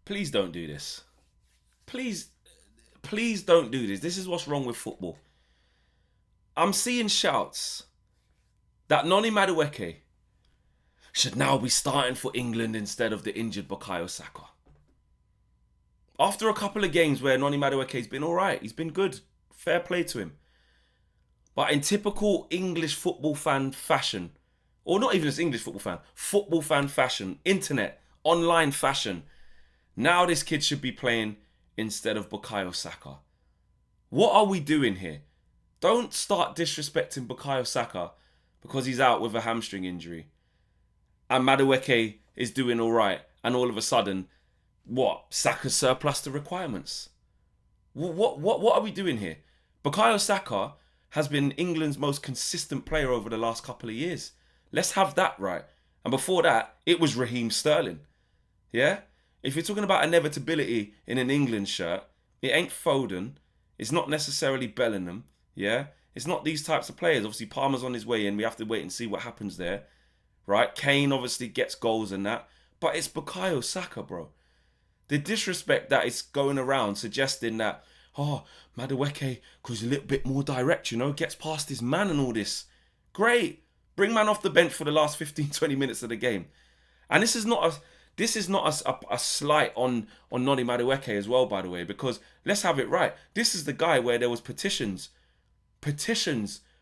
Please don't do this. Please, please don't do this. This is what's wrong with football. I'm seeing shouts that Noni Madueke should now be starting for England instead of the injured Bukayo Saka. After a couple of games where Noni Madueke's been alright, he's been good. Fair play to him. But in typical English football fan fashion, or not even as English football fan fashion, internet, online fashion, now this kid should be playing instead of Bukayo Saka. What are we doing here? Don't start disrespecting Bukayo Saka because he's out with a hamstring injury. And Madueke is doing alright. And all of a sudden, what? Saka's surplus to requirements. What are we doing here? Bukayo Saka has been England's most consistent player over the last couple of years. Let's have that right. And before that, it was Raheem Sterling. Yeah? If you're talking about inevitability in an England shirt, it ain't Foden. It's not necessarily Bellingham. Yeah? It's not these types of players. Obviously, Palmer's on his way in. We have to wait and see what happens there. Right? Kane obviously gets goals and that. But it's Bukayo Saka, bro. The disrespect that is going around suggesting that, Madueke, because he's a little bit more direct, gets past his man and all this. Great. Bring man off the bench for the last 15, 20 minutes of the game. And this is not a slight on Noni Madueke as well, by the way, because let's have it right. This is the guy where there was petitions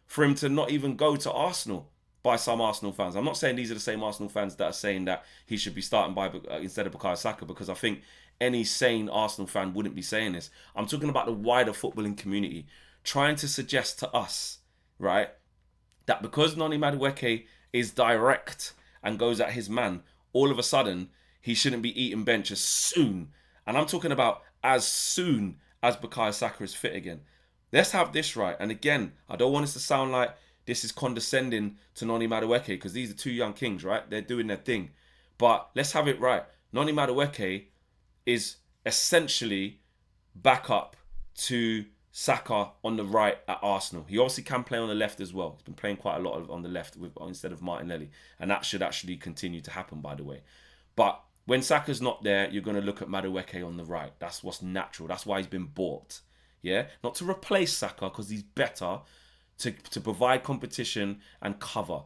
for him to not even go to Arsenal by some Arsenal fans. I'm not saying these are the same Arsenal fans that are saying that he should be starting instead of Bukayo Saka, because I think any sane Arsenal fan wouldn't be saying this. I'm talking about the wider footballing community trying to suggest to us, right, that because Noni Madueke is direct and goes at his man, all of a sudden he shouldn't be eating bench as soon. And I'm talking about as soon as Bukayo Saka is fit again. Let's have this right. And again, I don't want this to sound like this is condescending to Noni Madueke, because these are two young kings, right? They're doing their thing. But let's have it right. Noni Madueke is essentially backup to Saka on the right at Arsenal. He obviously can play on the left as well. He's been playing quite a lot on the left instead of Martinelli. And that should actually continue to happen, by the way. But when Saka's not there, you're going to look at Madueke on the right. That's what's natural. That's why he's been bought. Yeah? Not to replace Saka, because he's better, to provide competition and cover.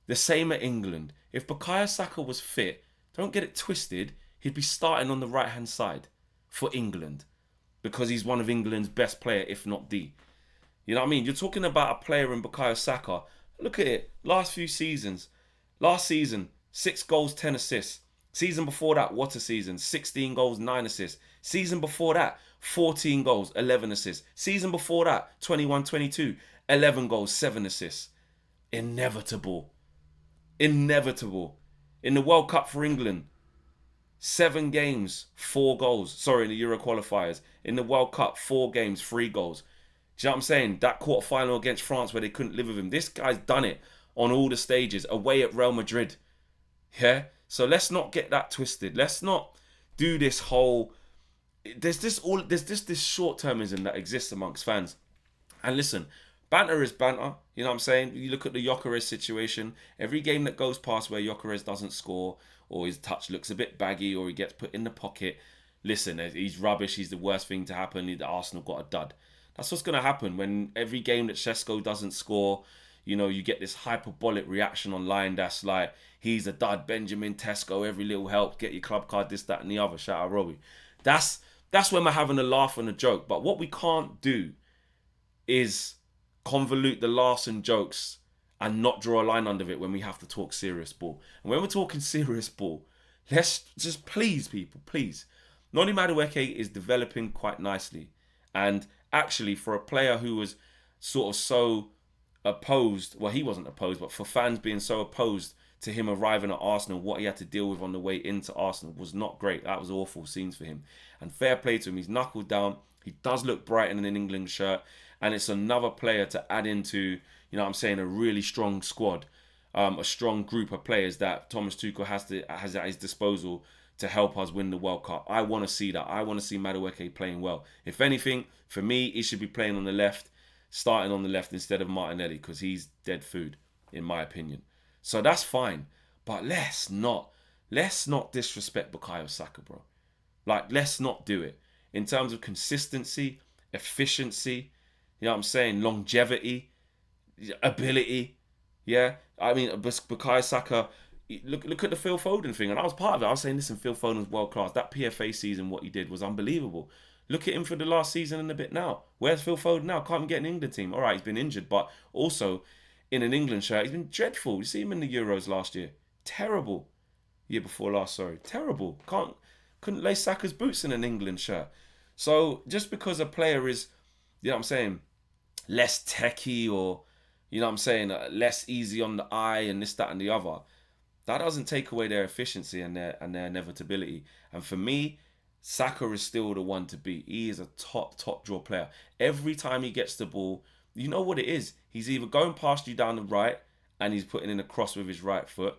The same at England. If Bukayo Saka was fit, don't get it twisted, he'd be starting on the right-hand side for England, because he's one of England's best player, if not the. You know what I mean? You're talking about a player in Bukayo Saka. Look at it. Last few seasons. Last season, 6 goals, 10 assists. Season before that, what a season. 16 goals, 9 assists. Season before that, 14 goals, 11 assists. Season before that, 21-22, 11 goals, 7 assists. Inevitable. In the World Cup for England, 7 games, 4 goals. Sorry, in the Euro qualifiers. In the World Cup, 4 games, 3 goals. Do you know what I'm saying? That quarter-final against France where they couldn't live with him. This guy's done it on all the stages, away at Real Madrid. Yeah? So let's not get that twisted. Let's not do this whole... There's this short-termism that exists amongst fans. And listen, banter is banter. You know what I'm saying? You look at the Gyökeres situation. Every game that goes past where Gyökeres doesn't score, or his touch looks a bit baggy, or he gets put in the pocket, listen, he's rubbish. He's the worst thing to happen. The Arsenal got a dud. That's what's going to happen when every game that Šeško doesn't score, you get this hyperbolic reaction online that's like, he's a dud, Benjamin Tesco, every little help, get your club card, this, that, and the other. Shout out Robbie. That's when we're having a laugh and a joke. But what we can't do is convolute the laughs and jokes and not draw a line under it when we have to talk serious ball. And when we're talking serious ball, let's just please, people, please. Noni Madueke is developing quite nicely. And actually, for a player who was sort of so opposed, well, he wasn't opposed, but for fans being so opposed to him arriving at Arsenal, what he had to deal with on the way into Arsenal was not great. That was awful scenes for him. And fair play to him. He's knuckled down. He does look bright in an England shirt. And it's another player to add into, a really strong squad, a strong group of players that Thomas Tuchel has at his disposal to help us win the World Cup. I want to see that. I want to see Madueke playing well. If anything, for me, he should be playing on the left, starting on the left instead of Martinelli, because he's dead food, in my opinion. So that's fine. But let's not disrespect Bukayo Saka, bro. Like, let's not do it. In terms of consistency, efficiency, you know what I'm saying, longevity, ability. Yeah, I mean, Bukayo Saka. Look at the Phil Foden thing, and I was part of it. I was saying, listen, Phil Foden's world class. That PFA season, what he did was unbelievable. Look at him for the last season and a bit now. Where's Phil Foden now? Can't even get an England team. All right, he's been injured, but also in an England shirt, he's been dreadful. You see him in the Euros last year, terrible. Year before last, sorry, terrible. Couldn't lay Saka's boots in an England shirt. So just because a player is, you know what I'm saying, less techie or, you know what I'm saying, less easy on the eye and this, that, and the other, that doesn't take away their efficiency and their inevitability. And for me, Saka is still the one to beat. He is a top draw player. Every time he gets the ball, you know what it is. He's either going past you down the right and he's putting in a cross with his right foot.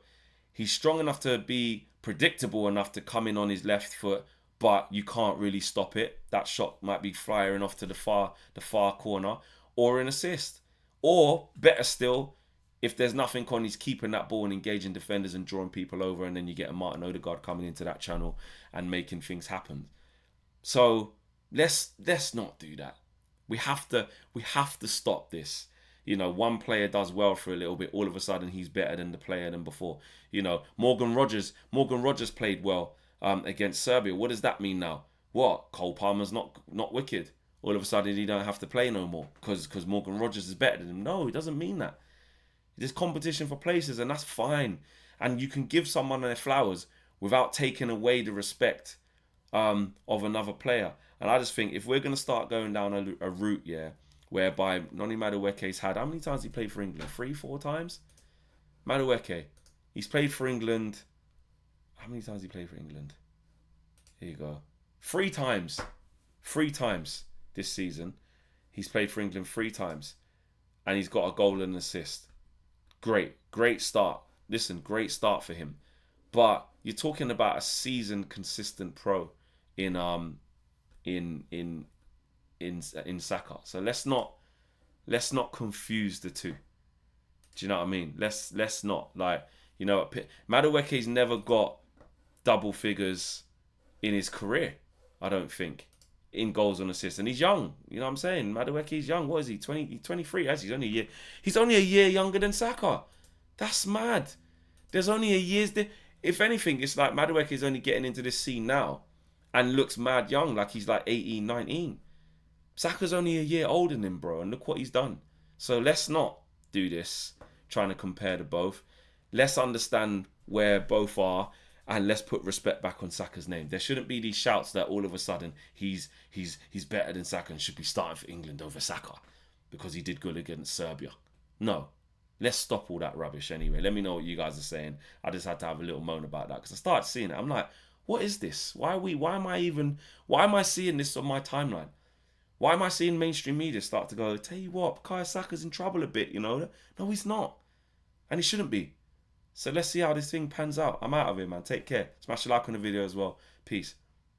He's strong enough to be predictable enough to come in on his left foot, but you can't really stop it. That shot might be firing off to the far corner, or an assist. Or better still, if there's nothing on, he's keeping that ball and engaging defenders and drawing people over, and then you get a Martin Odegaard coming into that channel and making things happen. So let's not do that. We have to stop this. You know, one player does well for a little bit, all of a sudden he's better than the player than before. You know, Morgan Rogers played well against Serbia. What does that mean now? What? Cole Palmer's not wicked. All of a sudden he don't have to play no more because Morgan Rogers is better than him. No, it doesn't mean that. There's competition for places, and that's fine. And you can give someone their flowers without taking away the respect of another player. And I just think if we're going to start going down a route, whereby Noni Madueke's had, how many times he played for England? 3-4 times? Madueke, he's played for England. How many times he played for England? Here you go. 3 times. 3 times this season. He's played for England 3 times. And he's got a goal and an assist. Great start. Listen, great start for him. But you're talking about a seasoned, consistent pro in Saka. So let's not confuse the two. Do you know what I mean? Let's not, like, you know, Madueke's never got double figures in his career, I don't think, in goals and assists, and he's young. You know what I'm saying? Madueke's young. What is he? 23. He's only a year younger than Saka. That's mad. There's only a year's. If anything, it's like Madueke's only getting into this scene now, and looks mad young, like he's like 18, 19. Saka's only a year older than him, bro, and look what he's done. So let's not do this, trying to compare the both. Let's understand where both are, and let's put respect back on Saka's name. There shouldn't be these shouts that all of a sudden he's better than Saka and should be starting for England over Saka because he did good against Serbia. No. Let's stop all that rubbish anyway. Let me know what you guys are saying. I just had to have a little moan about that because I started seeing it. I'm like, what is this? Why am I seeing this on my timeline? Why am I seeing mainstream media start to go, tell you what, Bukayo Saka's in trouble a bit, you know? No, he's not. And he shouldn't be. So let's see how this thing pans out. I'm out of here, man. Take care. Smash a like on the video as well. Peace.